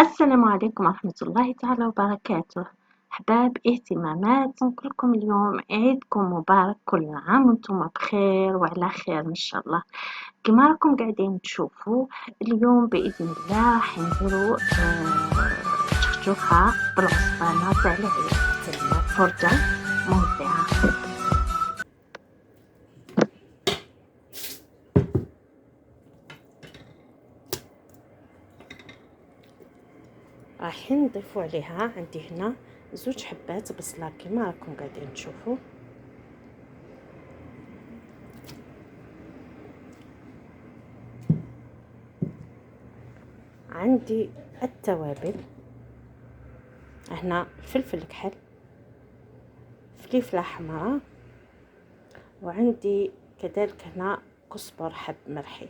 السلام عليكم ورحمة الله تعالى وبركاته. أحباب اهتمامات، نقول لكم اليوم عيدكم مبارك، كل عام وانتم بخير وعلى خير إن شاء الله. كما راكم قاعدين تشوفوا اليوم بإذن الله راح نديرو تشكشوكة بالعصبانة تاع العيد، تسمى فرجة ممتعة. راح نضيفوا عليها، عندي هنا زوج حبات بصلة كما راكم قاعدين تشوفوا. عندي التوابل، هنا فلفل كحل، فلفلة حمراء، وعندي كذلك هنا كزبر حب مرحي.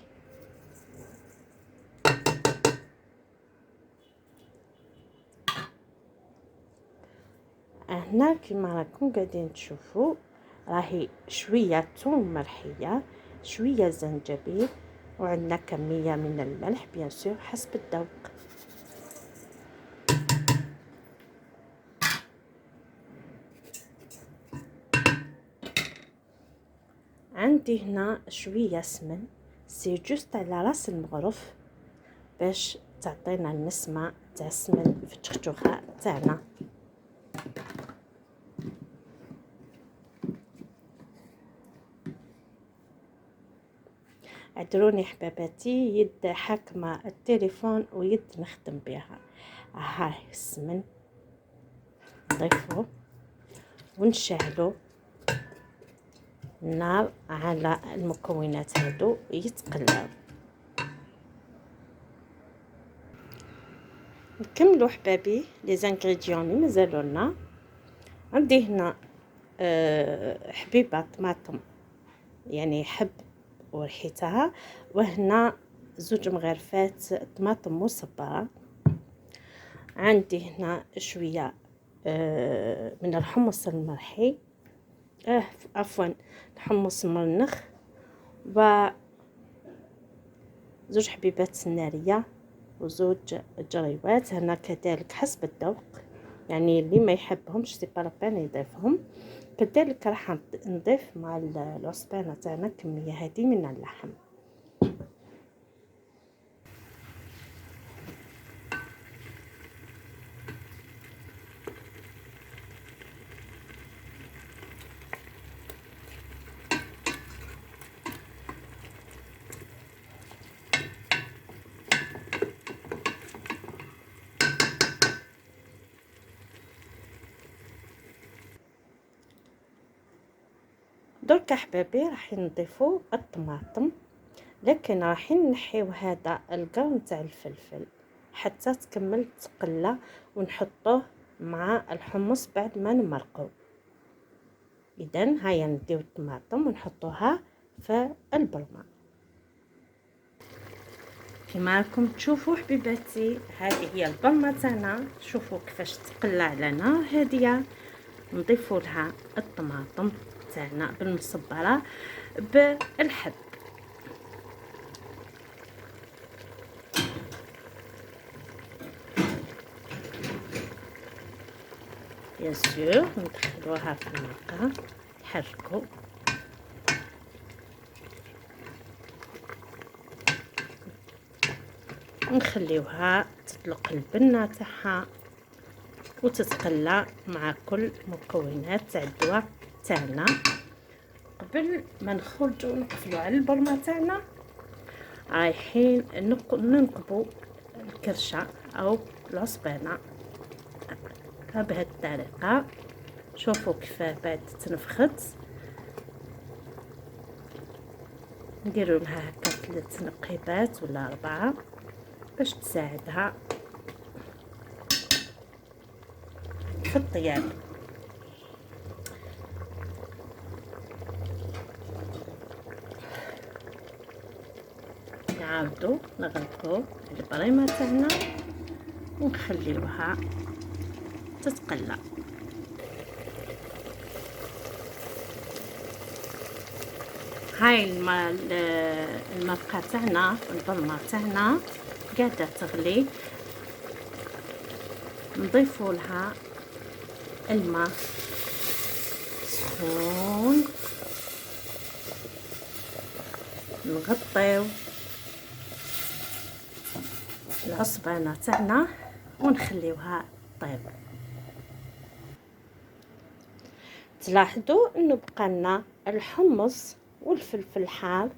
هنا كما راكم قاعدين تشوفوا راهي شويه ثوم مرحيه، شويه زنجبيل، وعندنا كميه من الملح بيان سور حسب الذوق. عندي هنا شويه سمن، سي جوست على راس المغرف باش تعطينا النسمه تاع السمن في التشكشوخه تاعنا. اعذروني حباباتي، يد حاكمه التليفون ويد نخدم بها. هاي السمن نضيفوه ونشعلو النار على المكونات هادو يتقلاو. نكملوا حبابي لي زانغريديون اللي مازالوا لنا. عندي هنا حبيبه طماطم، يعني حب وريحتها، وهنا زوج مغرفات طماطم مصبره. عندي هنا شويه من الحمص المرحي، عفوا الحمص المرنخ، و زوج حبيبات سناريه وزوج جريوات. هنا كذلك حسب الذوق، يعني اللي ما يحبهمش سي با لابين يضيفهم. كذلك راح نضيف مع العصبانه تاعنا كميه هذه من اللحم. درك احبابي راح نضيفوا الطماطم، لكن راح نحيو هذا القرن تاع الفلفل حتى تكمل تقلى، ونحطوه مع الحمص بعد ما نمرقو. اذا هيا نديو الطماطم ونحطوها في البرمه كما راكم تشوفوا حبيباتي. هذه هي البرمه تاعنا، شوفوا كيفاش تقلى على نار هاديه. نضيفوا لها الطماطم تاعنا بالمصبره بالحب. بيان سور ندخلوها في المرقه، نحركو ونخليوها تطلق البنه تاعها وتتقلى مع كل مكونات تاع الدواء تاعنا. قبل ما نخرجوا نقفلوا على البرمه تاعنا، رايحين ننقبوا الكرشه او العصبانه بهذه الطريقه. شوفوا كيف بعد تنفخت، نديروا لها هكا 3 نقيبات ولا 4 باش تساعدها في الطياب. نعاودو نغلقو البريمه تاعنا ونخليوها تتقلى. هاي المرقه تاعنا، البرمه تاعنا قاعده تغلي. نضيفوا لها الماء سخون، نغطيو العصبانة تاعنا ونخليوها طيب. تلاحظوا انه بقى لنا الحمص والفلفل الحار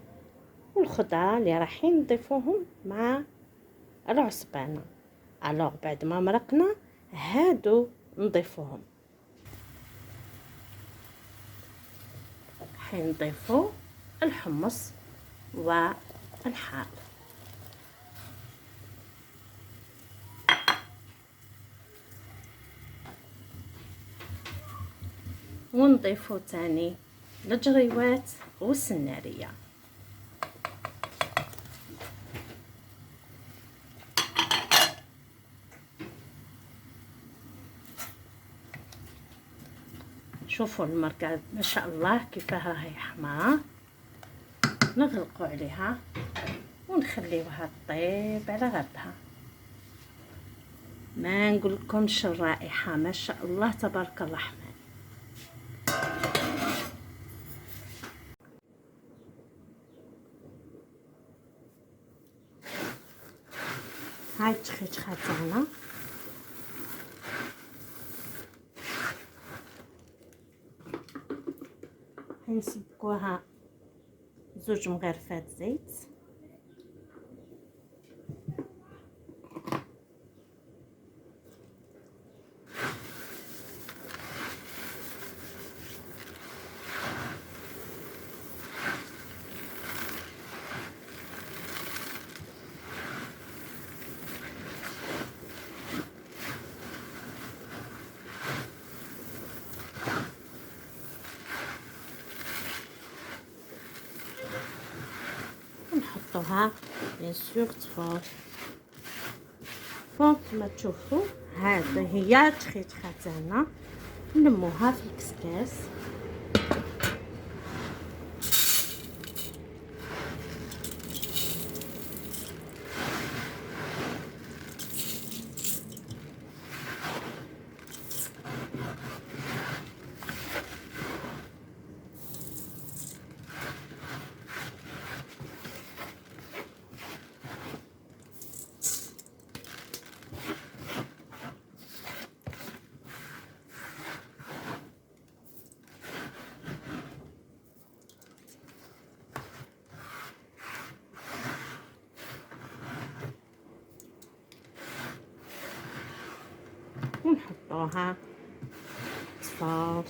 والخضره اللي رايحين نضيفوهم مع العصبانه. الوغ بعد ما مرقنا هادو نضيفوهم، حين نضيفو الحمص والحار ونضيفو تاني الجريوات والسنارية. شوفوا المرقة ما شاء الله كيفاه راهي حمرا. نغلقوا عليها ونخليوها طيب على غدها. ما نقول لكمش الرائحة ما شاء الله تبارك الرحمن. هاي التخيتخه تاعنا نسبكوها 2 مغرفات زيت، ونحطوها بيان سور تفور. فوق كما تشوفوا هذا هي التخيتخه تاعنا. نلموها في الكسكاس ونحطوها تصفر.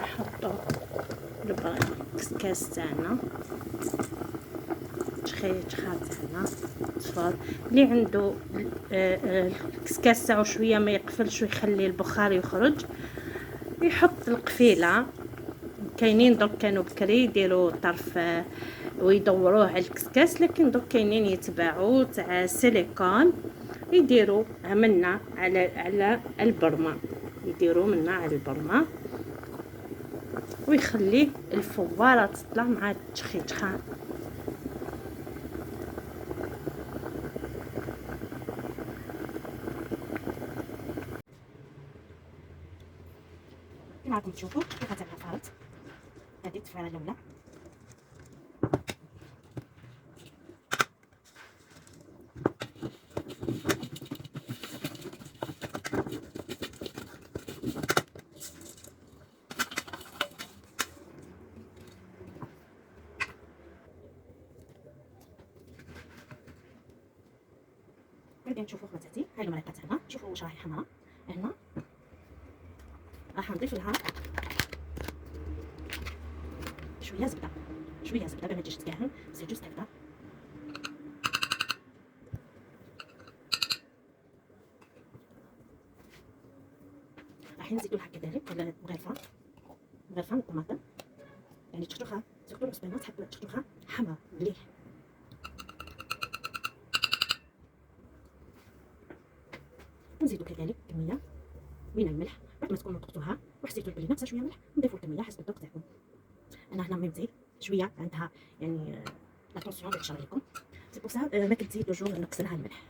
نحطو الكسكاس تاعنا تخيتخه تاعنا صفار. اللي عنده الكسكاس تاعو شويه ما يقفلش ويخلي البخار يخرج يحط القفيله. كاينين درك كانوا بكري يديروا طرف ويدوروه على الكسكاس، لكن درك كاينين يتباعوا تاع سيليكون يديروا منا على البرمه، يديروا منا على البرمه ويخلي الفواره تطلع مع التخيتخه. كما راكم تشوفوا كيف تاعنا فارت. هذه التفاره الاولى. بعدين نشوفوا خواتاتي هاي المرقه تاعنا. شوفوا واش راهي حمراء. هنا راح نضيف لها شويه زبده، شويه زبده باش ما تجيش تكاهل، سي جوست هكذا. راح نزيدوا لها كذلك مغرفه من الطماطم. يعني تشكتوخا سيرتو العصبانه تحب تشكتوخا حمرا مليح. نزيدو كذلك كميه من الملح بعد ما تكونوا طبختوها وحسيتوا بلي ناقصه شويه ملح نضيفوا الكميه حسب الذوق تاعكم. انا هنا ميمتي شويه عندها يعني لاتونسيون باش نشرح لكم سي بور سا ما كنت توجور نقص لها الملح.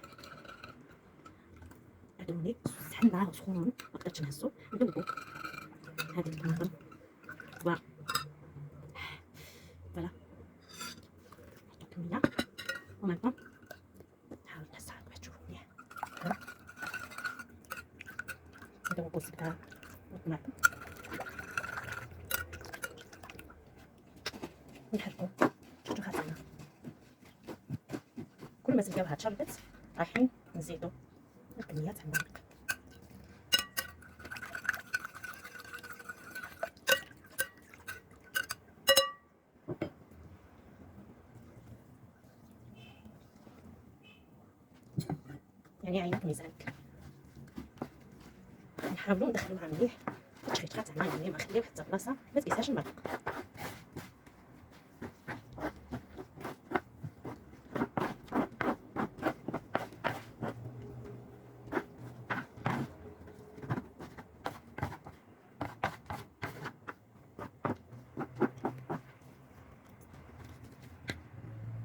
عدوني سحنا سخون ما قدرتش نهزو ندوبو هذه الطماطم فوالا نحطو كميه ومن بعد نحاول نهزها باش تشوفوا مليح. ندوبو الزبده والطماطم نحركو شفتو خاصنا كل ما تلقاوها تشربت رايحين نزيدو الكميات عندنا. يعني عينك ميزانك نحاولوا ندخلوها مليح التشخيطه تاعنا يعني ما نخليو حتى بلاصه ما تقيسهاش المرق.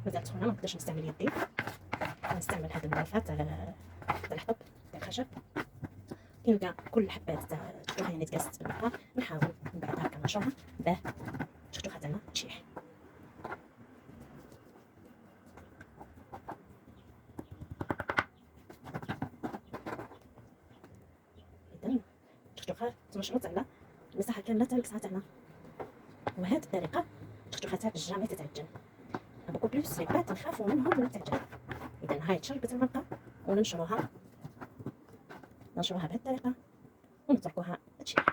مازال سخونه ما نقدرش نستعمل يدي نستعمل هاد الملفات تاع الحطب تاع الخشب. كي نلقى كل حبات تاع التفاحه يعني تقاست بالماء نحاول من بعد هكا نشرها باه التفاحه تاعنا تشيح. اذا التفاحه تنشرت على المساحه كامله تاع الكسعه تاعنا وهذه الطريقه التفاحه تاع جامي تتعجن بوكو بلوس لي بات نخافوا منهم ولا تعجن. اذا هاي تشربت المرقه وننشروها بهذه الطريقه ونتركوها تشيح.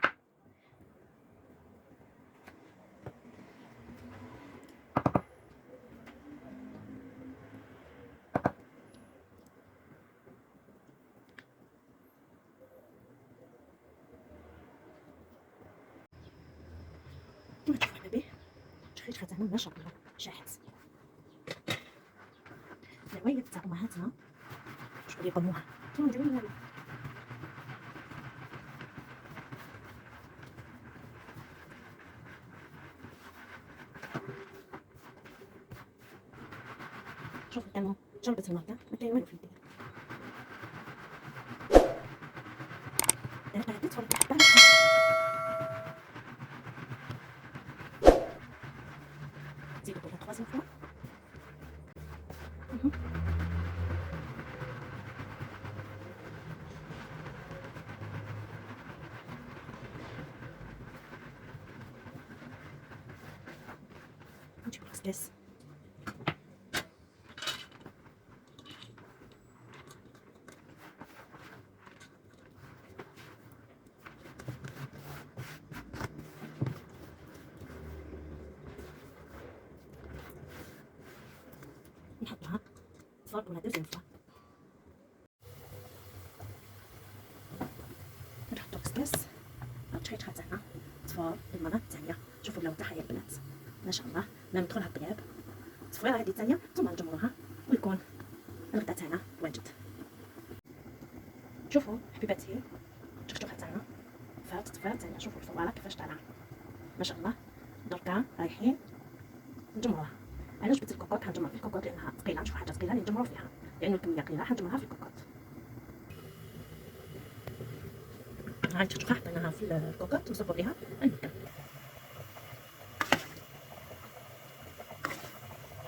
كما تشوفوا حبايبي التشخيط تاعنا ما شاء الله شاحت. العوايد تاع امهاتنا شغل يقولوها انتوما ديروا لنا شوفوا انا شربت المرقه ما كاين والو في الدير انا قعدت ولا حبه نزيدو بولا 3 فوا. نجيب الكسكاس نحطها صفار ولا دوزيام فوا. نحطو كسكاس التشخيط تاعنا صفار المرة الثانية. شوفوا اللون تاعها يا البنات ما شاء الله ما ندخلها الطياب. الصفيره هذه الثانيه ثم نجمروها ويكون الغدا تاعنا واجد. شوفوا حبيباتي التشخيطه تاعنا فات ثانيه. شوفوا الفواره كيفاش طالعه ما شاء الله. دركا رايحين نجمروها. انا جبت الكوكوط حنجمر في الكوكوط لانها ثقيله نشوف حاجه ثقيله اللي نجمرو فيها لانه الكميه قليله حنجمرها في الكوكوط. هاي التشخيطه حطيناها في الكوكوط ونصبوا عليها المكان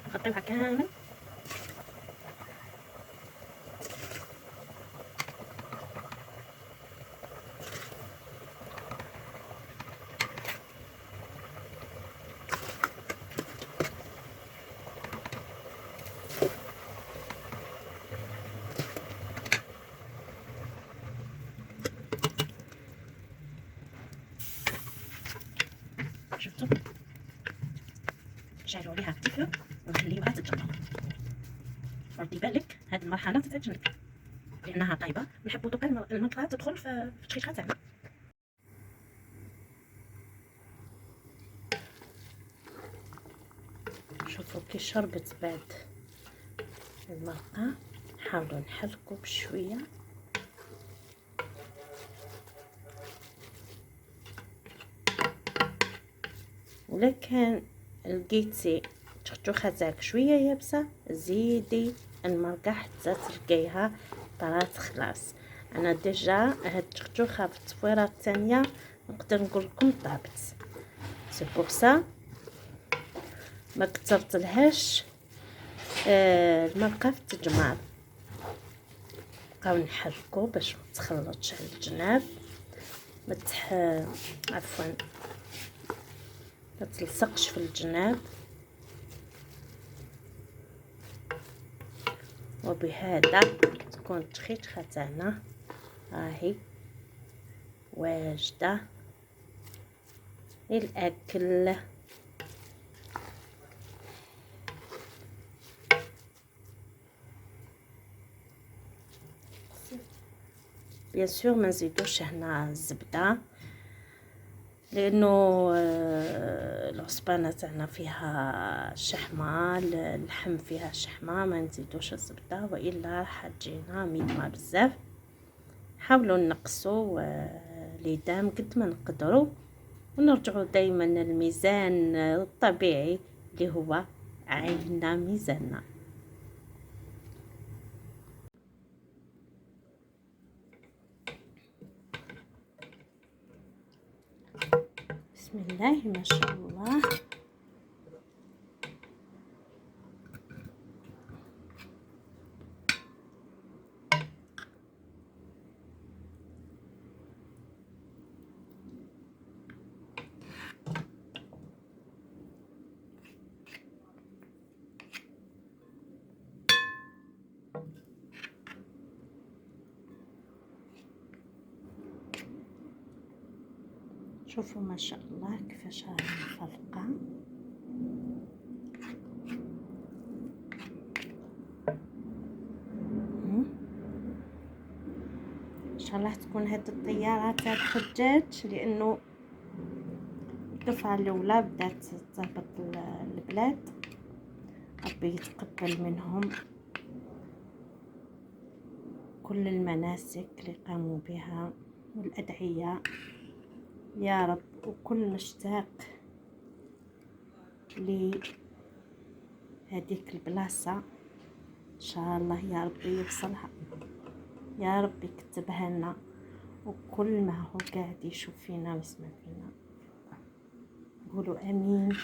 نغطيوها كامل. شفتوا شعلوا عليها التفل ونخليوها تتجمر. ردي بالك هذه المرحله تتعجنك لانها طايبه نحبوا دوكا المرقه تدخل في التشخيطه تاعنا. كي شربت بعد المرقة نحاولوا نحركوا بشوية. ولا كان لقيتي التخشوخه تاعك شويه يابسه زيدي المرقه حتى تلقيها طرات خلاص. انا ديجا هاد التخشوخه في التصويره الثانيه نقدر نقول لكم طابت، سي بور سا ما كثرت لهاش المرقه في التجمار. نبقاو نحركو باش ما تخلطش على الجناب، عفوا ما تلصقش في الجناب. وبهذا تكون التخيتخه تاعنا راهي واجده للاكل. بيان سور ما نزيدوش هنا الزبده لانه العصبانه تاعنا فيها شحمه، اللحم فيها شحمه، ما نزيدوش الزبده والا راح تجينا ميدمه بزاف. حاولوا نقصوا ليدام قد ما نقدروا ونرجعوا دائما للميزان الطبيعي اللي هو عيننا ميزاننا. بسم الله ما شاء الله. شوفوا ما شاء الله كيفاش راهي مفرقه. ان شاء الله تكون هاد الطياره تاع الحجاج، لانه الدفعه الاولى بدات تهبط البلاد، ربي يتقبل منهم كل المناسك اللي قاموا بها والادعيه يا رب. وكل مشتاق لهذيك البلاصه ان شاء الله يا ربي يوصلها، يا رب يكتبها لنا. وكل ما هو قاعد يشوف فينا ويسمع فينا قولوا امين،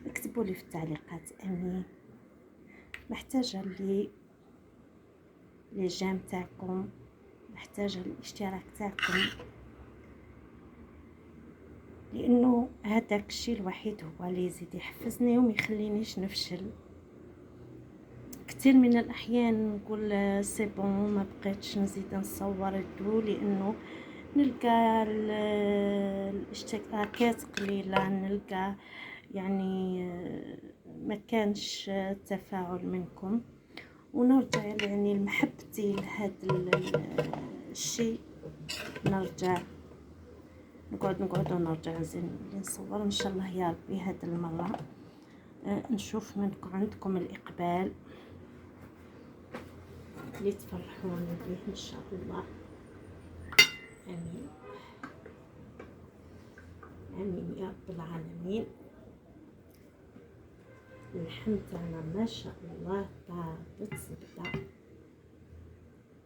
اكتبوا لي في التعليقات امين. محتاجه لي جيم تاعكم، محتاجه الاشتراك تاعكم، لانه هذاك الشيء الوحيد هو اللي يزيد يحفزني وما يخلينيش نفشل. كثير من الاحيان نقول سي بون ما بقيتش نزيد نصور الدو، لانه نلقى الاشتراكات قليله، نلقى يعني ما كانش تفاعل منكم، ونرجع يعني لمحبتي لهذا الشيء، نرجع نقعد ونرجع نزيد نصور ان شاء الله يا ربي. هذه المره نشوف منكم عندكم الاقبال اللي تفرحوني به ان شاء الله. امين امين يا رب العالمين. اللحم تاعنا ما شاء الله طابت زبده،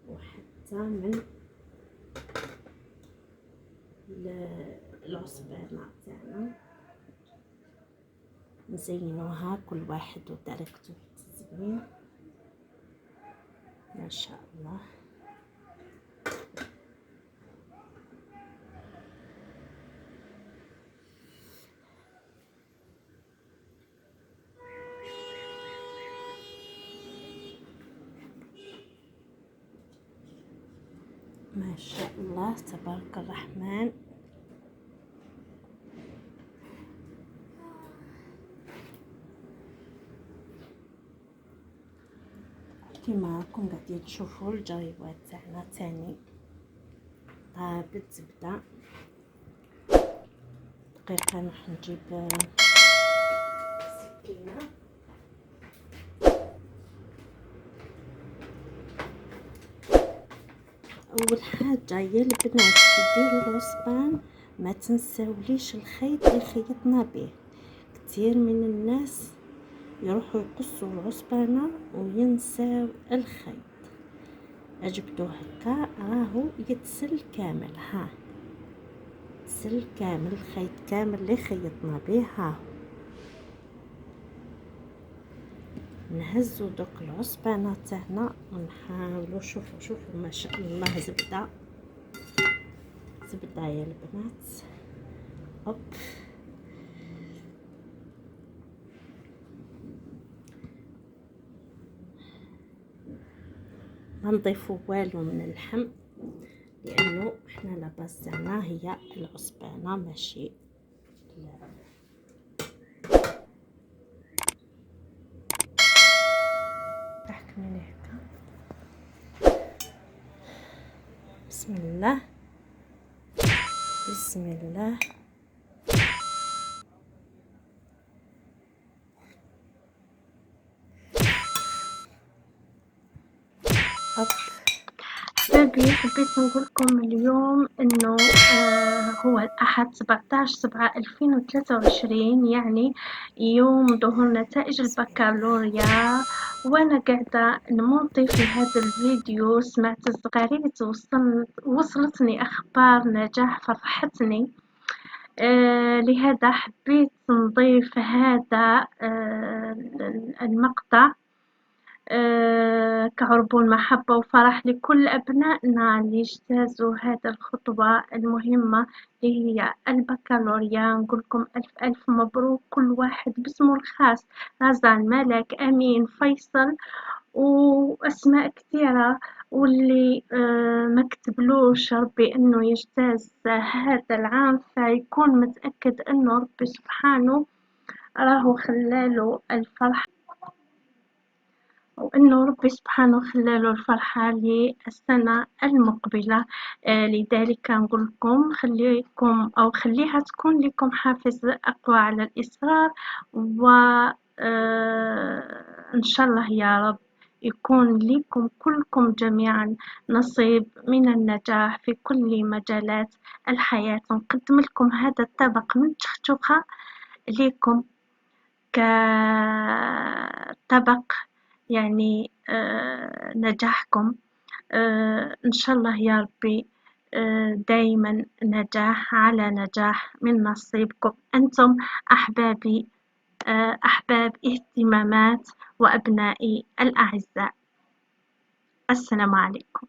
وحتى من العصبانه تاعنا نزينوها كل واحد وطريقته في التزيين ما شاء الله. ما شاء الله تبارك الرحمن. كما راكم قاعدين تشوفوا الجريوات تاعنا تاني طابت زبده. دقيقه نروح نجيب سكينه. أول حاجة يا البنات كي ديروا العصبان ما تنساوليش الخيط اللي خيطنا به. كتير من الناس يروحوا يقصوا العصبانة وينساو الخيط. اجبدو هكا راهو يتسل كامل، ها تسل كامل الخيط كامل اللي خيطنا به. ها نهزو دوك العصبانة تاعنا ونحاولوا. شوفوا ما شاء الله زبدة زبدة يا البنات. هوب ما نضيفو والو من اللحم لانه احنا لاباس تاعنا هي العصبانة ماشي تحكميني هكا. بسم الله بسم الله. أحبابي حبيت نقولكم اليوم إنه هو الأحد 17/7/2023 يعني يوم ظهور نتائج البكالوريا. وأنا قاعدة نمونطي في هذا الفيديو سمعت الزغاريت وصلتني أخبار نجاح فرحتني. لهذا حبيت نضيف هذا المقطع كعربون محبة وفرح لكل أبنائنا اللي اجتازوا هذه الخطوة المهمة اللي هي البكالوريا. نقولكم ألف مبروك كل واحد باسمه الخاص، رزان، ملك، أمين، فيصل وأسماء كثيرة. واللي ما كتبلوش ربي إنه يجتاز هذا العام فيكون متأكد إنه ربي سبحانه راهو خلاله الفرحة، وإنه ربي سبحانه خلاله الفرحة للسنة المقبلة. لذلك نقولكم خليكم أو خليها تكون لكم حافز أقوى على الإصرار. و إن شاء الله يا رب يكون لكم كلكم جميعا نصيب من النجاح في كل مجالات الحياة. نقدم لكم هذا الطبق من تختوخة لكم كطبق يعني نجاحكم. إن شاء الله يا ربي دايما نجاح على نجاح من نصيبكم أنتم أحبابي، أحباب اهتمامات وأبنائي الأعزاء. السلام عليكم.